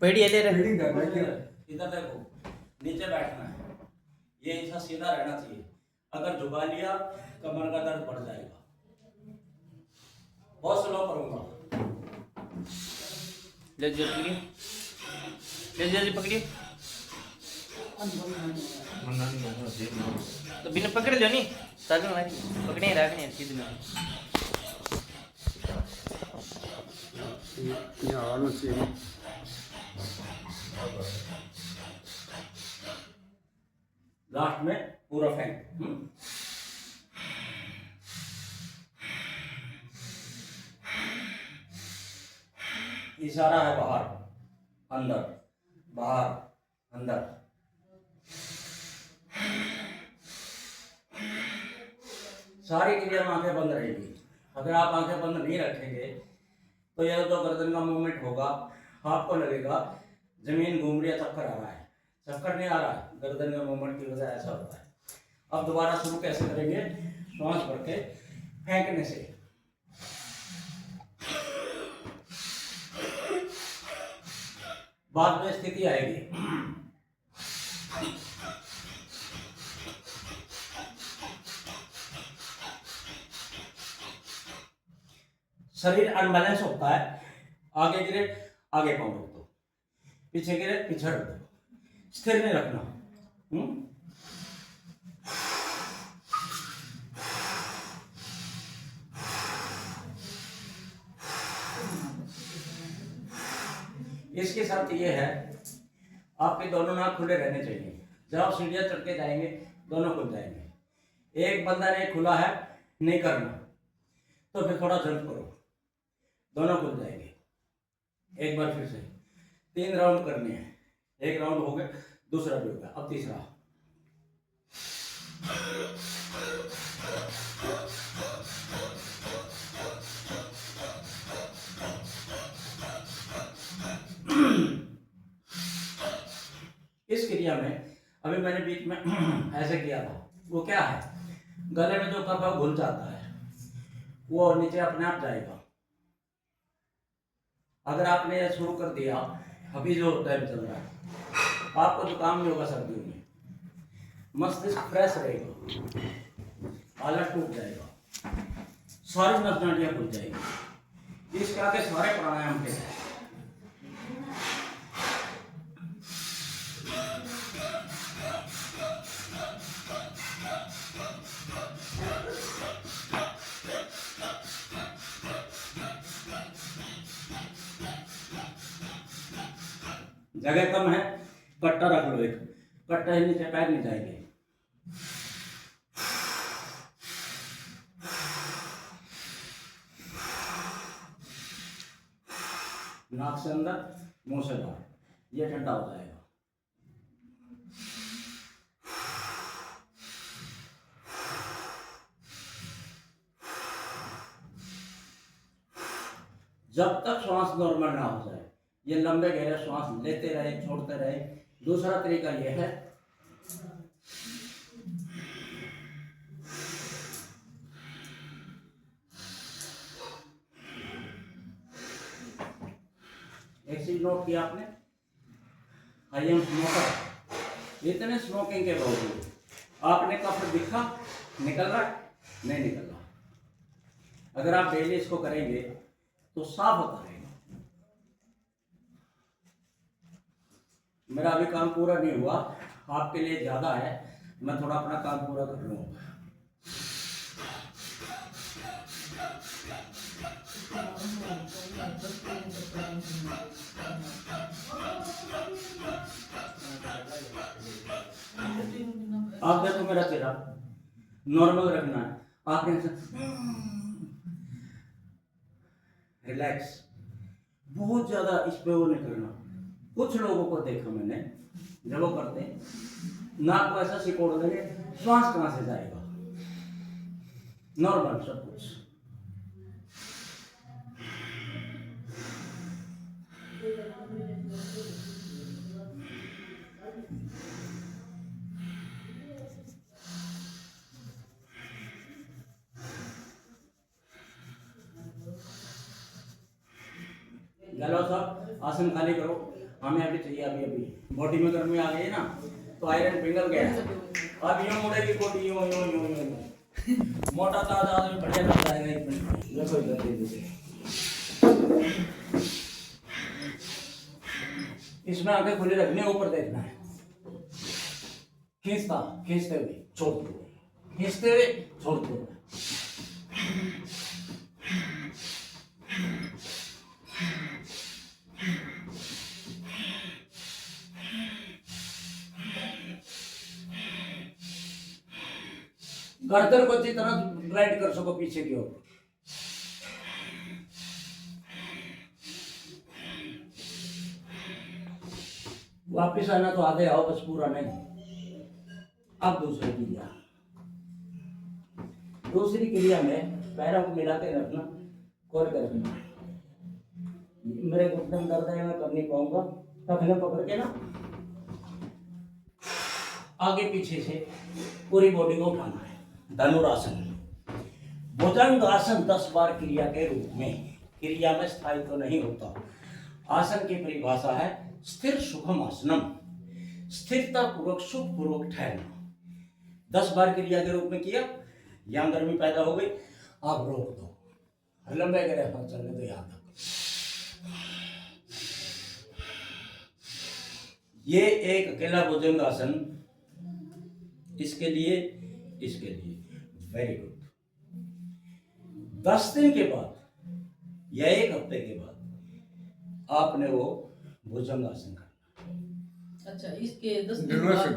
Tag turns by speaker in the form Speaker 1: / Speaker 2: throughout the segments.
Speaker 1: पेड़ी ले रहे
Speaker 2: इधर देखो, नीचे बैठना है, ये ऐसा सीधा रहना चाहिए। अगर झुका लिया कमर का दर्द बढ़ जाएगा। बहुत स्लो करूंगा।
Speaker 1: ले पकड़िए, ले जल्दी पकड़िए। तो बिना पकड़ लो नहीं ताकि हमारी पकड़े रखने सीधे में
Speaker 3: ये आवाज़ चाहिए।
Speaker 2: लास्ट में पूरा फेंक। इशारा है बाहर अंदर, बाहर अंदर। सारी क्रिया में आंखें बंद रहेगी। अगर आप आंखें बंद नहीं रखेंगे तो यह जो गर्दन का मूवमेंट होगा, आपको लगेगा जमीन घूम रही है, चक्कर आ रहा है। चक्कर नहीं आ रहा है, गर्दन के मूवमेंट की वजह ऐसा होता है। अब दोबारा शुरू कैसे करेंगे? श्वास भर के फेंकने से। बाद में स्थिति आएगी। शरीर अनबैलेंस होता है। आगे गिरे आगे पाँव रख दो, पीछे गिरे पीछे रख दो, स्थिर नहीं रखना। इसकी शर्त यह है, आपके दोनों नाक खुले रहने चाहिए। जब आप सीढ़ियां चढ़ के जाएंगे दोनों खुल जाएंगे। एक बंदा ने खुला है नहीं करना तो फिर थोड़ा जल्द करो, दोनों खुल जाएंगे। एक बार फिर से 3 राउंड करने हैं। एक राउंड हो गया, दूसरा भी हो गया, अब तीसरा। इस क्रिया में अभी मैंने बीच में ऐसे किया था, वो क्या है, गले में जो कफ है घुल जाता है, वो नीचे अपने आप जाएगा। अगर आपने यह शुरू कर दिया, अभी जो टाइम चल रहा है, आपको जुकाम नहीं होगा सर्दियों में, मस्तिष्क फ्रेश रहेगा, आलस टूट जाएगा, सारी नस नाड़ियां खुल जाएगी। इसके आगे सारे प्राणायाम के हैं। जगह कम है, कट्टा रख लो एक, कट्टा ही नीचे पैर नहीं जाएंगे। नाक से अंदर, मुंह से बाहर, ये ठंडा हो जाएगा। जब तक श्वास नॉर्मल ना हो जाए, ये लंबे गहरे श्वास लेते रहे छोड़ते रहे। दूसरा तरीका यह है, एक चीज नोट किया आपने, आई एम स्मोकर। इतने स्मोकिंग के बावजूद आपने कफ दिखा निकल रहा नहीं निकल रहा। अगर आप डेली इसको करेंगे तो साफ होता रहेगा। मेरा अभी काम पूरा नहीं हुआ, आपके लिए ज्यादा है, मैं थोड़ा अपना काम पूरा कर लूंगा। आप देखो मेरा चेहरा नॉर्मल रखना है, आपने रिलैक्स, बहुत ज्यादा इस पे वो नहीं करना। कुछ लोगों को देखा मैंने, जब वो करते नाक को ऐसा सिकोड़ देंगे, श्वास कहां से जाएगा? नॉर्मल सब कुछ। गलो सब आसन खाली करो। हमें अभी चाहिए अभी अभी बॉडी में गर्मी आ गई है ना, तो आयरन पिघल गया है। अब यूं मुड़ेगी बॉडी, यूं यूं यूं यूं। मोटा ताजा आदमी बढ़िया लग जाएगा। एक मिनट देखो इधर देखो, इसमें आंखें खुली रखनी, ऊपर देखना है। खींचते हुए छोड़ते हुए, खींचते हुए छोड़ते हुए। गर्दन को अच्छी तरह राइट कर सको पीछे की ओर। वापिस आना तो आधे आओ, बस पूरा नहीं। अब दूसरी क्रिया में पैरों को मिला के रखना, खोल के रखना। मेरे घुटने में दर्द है, मैं कर नहीं पाऊंगा, टखने पकड़ के ना आगे पीछे से पूरी बॉडी को उठाना है। धनुरासन, भुजंगासन 10 बार क्रिया के रूप में, क्रिया में स्थायी तो नहीं होता। आसन की परिभाषा है स्थिर सुखम आसनम, स्थिरता पूर्वक सुख पूर्वक ठहरना। 10 बार क्रिया के रूप में किया, यहां गर्मी पैदा हो गई, आप रोक दो, लंबे करे हाथ चलने दो यहां तक। ये एक अकेला भुजंगासन, इसके लिए वेरी गुड। 10 दिन के बाद या 1 हफ्ते के बाद आपने वो भुजंगासन करना।
Speaker 3: अच्छा, इसके 10 दिन बाद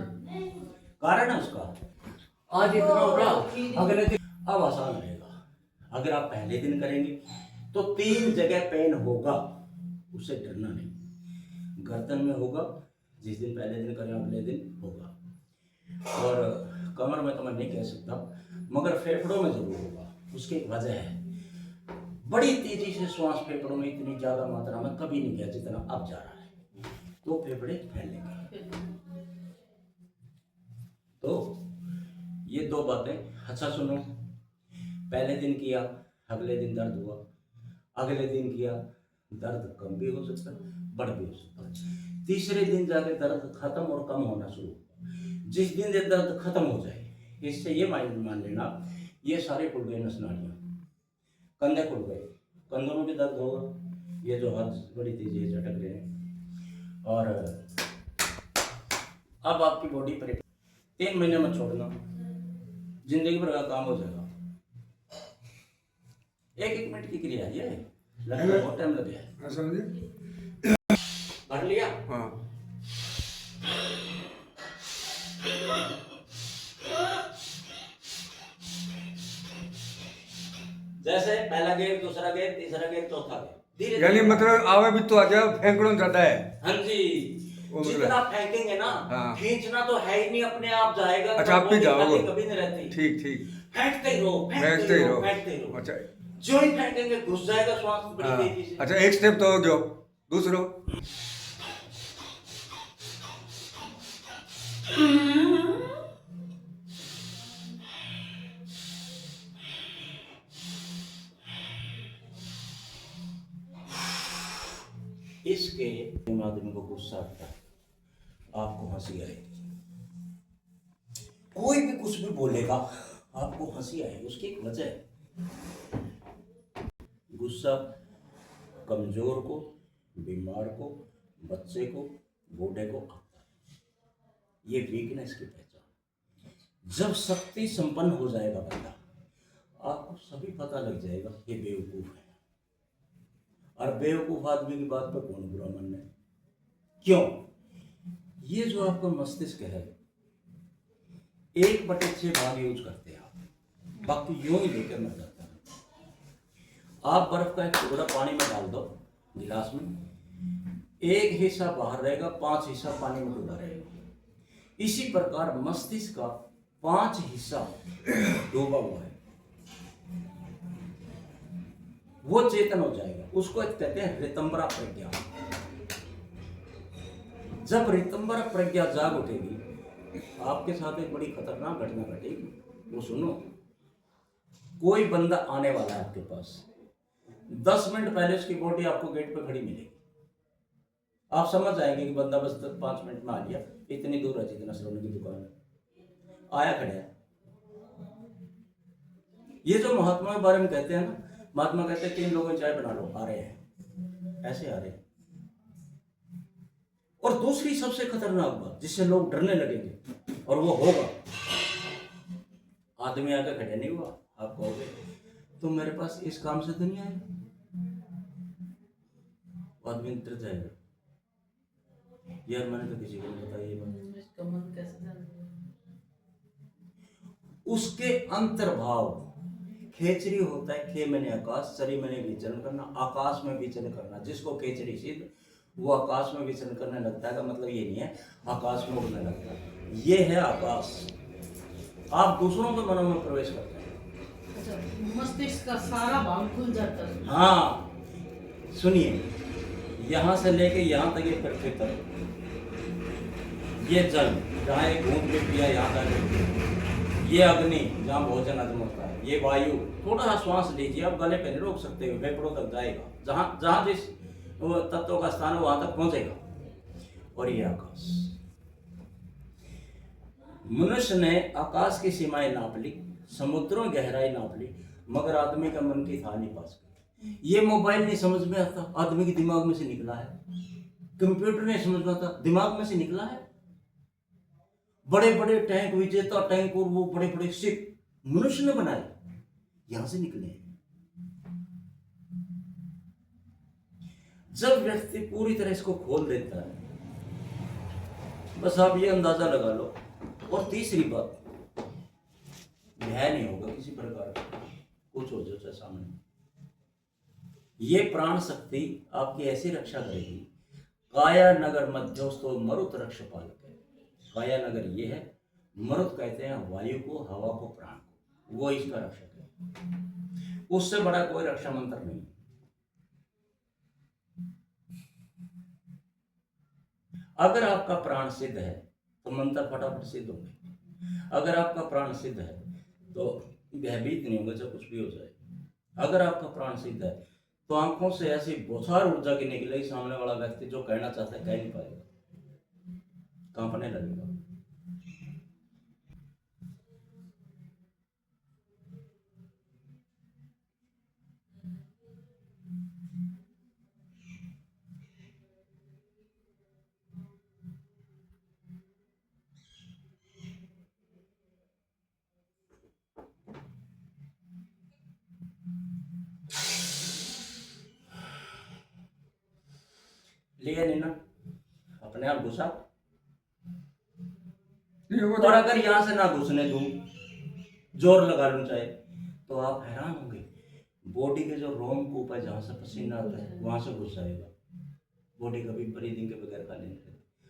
Speaker 2: कारण है उसका, आज इतना हो रहा, अगले दिन अब आसान रहेगा। अगर आप पहले दिन करेंगे तो 3 जगह पेन होगा, उससे डरना नहीं। गर्दन में होगा, जिस दिन पहले दिन करें अगले दिन होगा, और कमर में तो मैं नहीं कह सकता, मगर फेफड़ों में जरूर होगा। उसकी एक वजह है, बड़ी तेजी से श्वास फेफड़ों में इतनी ज्यादा मात्रा में कभी नहीं गया जितना अब जा रहा है, तो फेफड़े फैलेंगे। तो ये 2 बातें अच्छा सुनो। पहले दिन किया, अगले दिन दर्द हुआ, अगले दिन किया, दर्द कम भी हो सकता है, बढ़ भी हो सकता है, तीसरे दिन जाके दर्द खत्म और कम होना शुरू होगा। जिस दिन ये दर्द खत्म हो जाए, इससे ये मान लेना ये सारे खुल गए नस नाड़ियाँ, कंधे खुल गए, कंधों में भी दर्द होगा, ये जो हाथ बड़ी तेजी से झटक रहे हैं। और अब आपकी बॉडी पर 3 महीने में छोड़ना, जिंदगी भर का काम हो जाएगा। 1-1 मिनट की क्रिया है, ये लगभग बहुत टाइम लग गया। भर लिया? हाँ। जैसे पहला गेम, दूसरा गेम, तीसरा गेम, चौथा गेम, धीरे
Speaker 4: यानी मतलब आवे भी तो आ जाए, फेंकना ज्यादा है।
Speaker 2: हाँ जी, जितना फेंकेंगे ना,
Speaker 4: हाँ।
Speaker 2: खींचना तो है ही नहीं, अपने आप जाएगा।
Speaker 4: अच्छा, आप भी जाओगे?
Speaker 2: कभी नहीं रहती।
Speaker 4: ठीक ठीक,
Speaker 2: फेंकते ही रहो,
Speaker 4: फेंकते ही रहो। अच्छा,
Speaker 2: जो ही फेंकेंगे घुस जाएगा श्वास बड़ी तेजी से।
Speaker 4: अच्छा, एक स्टेप तो हो गया, दूसरो
Speaker 2: इसके आदमी को गुस्सा आता है, आपको हंसी आएगी, कोई भी कुछ भी बोलेगा आपको हंसी आएगी। उसकी एक वजह है, गुस्सा कमजोर को, बीमार को, बच्चे को, बूढ़े को आता है। ये वीकनेस की पहचान। जब शक्ति संपन्न हो जाएगा बंदा, आपको सभी पता लग जाएगा ये बेवकूफ है। और बेवकूफ आदमी की बात पर कौन बुरा मानना है? क्यों? ये जो आपका मस्तिष्क है, 1/6 भाग यूज करते हैं आप, बाकी यूं ही लेकर मर जाता है। आप बर्फ का एक टुकड़ा पानी में डाल दो गिलास में, 1 हिस्सा बाहर रहेगा, 5 हिस्सा पानी में डूबा रहेगा। इसी प्रकार मस्तिष्क का 5 हिस्सा डूबा हुआ है, वो चेतन हो जाएगा। उसको कहते हैं रितंबरा प्रज्ञा। जब रितंबरा प्रज्ञा जाग उठेगी, आपके साथ एक बड़ी खतरनाक घटना घटेगी। वो सुनो, कोई बंदा आने वाला है आपके पास, 10 मिनट पहले उसकी बॉडी आपको गेट पे खड़ी मिलेगी, आप समझ जाएंगे कि बंदा बस 5 मिनट में आ गया, इतनी दूर है जितना सोने की दुकान है, आया खड़ा है। ये जो महात्मा के बारे में कहते हैं ना, महात्मा कहते हैं 3 लोगों की चाय बना लो, आ रहे हैं, ऐसे आ रहे हैं। और दूसरी सबसे खतरनाक बात जिससे लोग डरने लगेंगे, और वो होगा, आदमी आके खड़े नहीं हुआ, आप कहोगे तुम मेरे पास इस काम से तो नहीं आए, आदमी डर जाएगा, यार मैंने तो किसी को नहीं बताया ये बात। उसके अंतर्भाव खेचरी होता है, खे मैंने आकाश, चरी मैंने विचरण करना, आकाश में विचरण करना। जिसको खेचरी सिद्ध वो आकाश में विचरण करने लगता है, का मतलब ये नहीं है आकाश में उड़ने लगता है, ये है आकाश। आप दूसरों के मनों में प्रवेश करते हैं।
Speaker 3: अच्छा, मस्तिष्क का सारा भाग खुल जाता है।
Speaker 2: हाँ सुनिए, यहाँ से लेके यहाँ तक ये पृथ्वी तक, ये जल जहाँ एक घूम के पिया यहाँ तक, ये अग्नि जहाँ भोजन हजम होता है, ये वायु, थोड़ा सा श्वास लीजिए, आप गले पे नहीं रोक सकते, फेफड़ों तक जाएगा, जहाँ जहाँ जिस तत्वों का स्थान है वहां तक पहुंचेगा। और ये आकाश, मनुष्य ने आकाश की सीमाएं नाप ली, समुद्रों की गहराई नाप ली, मगर आदमी का मन की था नहीं पास कर। ये मोबाइल नहीं समझ में आता, आदमी के दिमाग में से निकला है। कंप्यूटर नहीं समझ में आता, दिमाग में से निकला है। बड़े बड़े टैंक, विजेता टैंक और वो बड़े बड़े शिप मनुष्य ने बनाए, यहां से निकले हैं। जब व्यक्ति पूरी तरह इसको खोल देता है, बस आप ये अंदाजा लगा लो। और तीसरी बात, भय नहीं होगा किसी प्रकार का, कुछ हो जाए सामने, ये प्राण शक्ति आपकी ऐसी रक्षा करेगी। काया नगर मध्यस्थो मरुत रक्ष पालक है। काया नगर ये है, मरुत कहते हैं वायु को, हवा को, प्राण को, वो इसका रक्षक है। उससे बड़ा कोई रक्षा मंत्र नहीं। अगर आपका प्राण सिद्ध है तो मंत्र फटाफट सिद्ध होंगे। अगर आपका प्राण सिद्ध है तो भयभीत नहीं होगा, चाहे कुछ भी हो जाए। अगर आपका प्राण सिद्ध है तो आंखों से ऐसी बौछार ऊर्जा की निकलेगी, सामने वाला व्यक्ति जो कहना चाहता है कह नहीं पाएगा, कांपने लगेगा। लिया नहीं ना, अपने आप घुसा। और अगर यहां से ना घुसने दूं, जोर लगा लूं चाहे, तो आप हैरान होंगे, बॉडी के जो रोम कूप है जहां से पसीना आता है वहां से घुस जाएगा। बॉडी कभी ब्रीदिंग के बगैर खाली नहीं।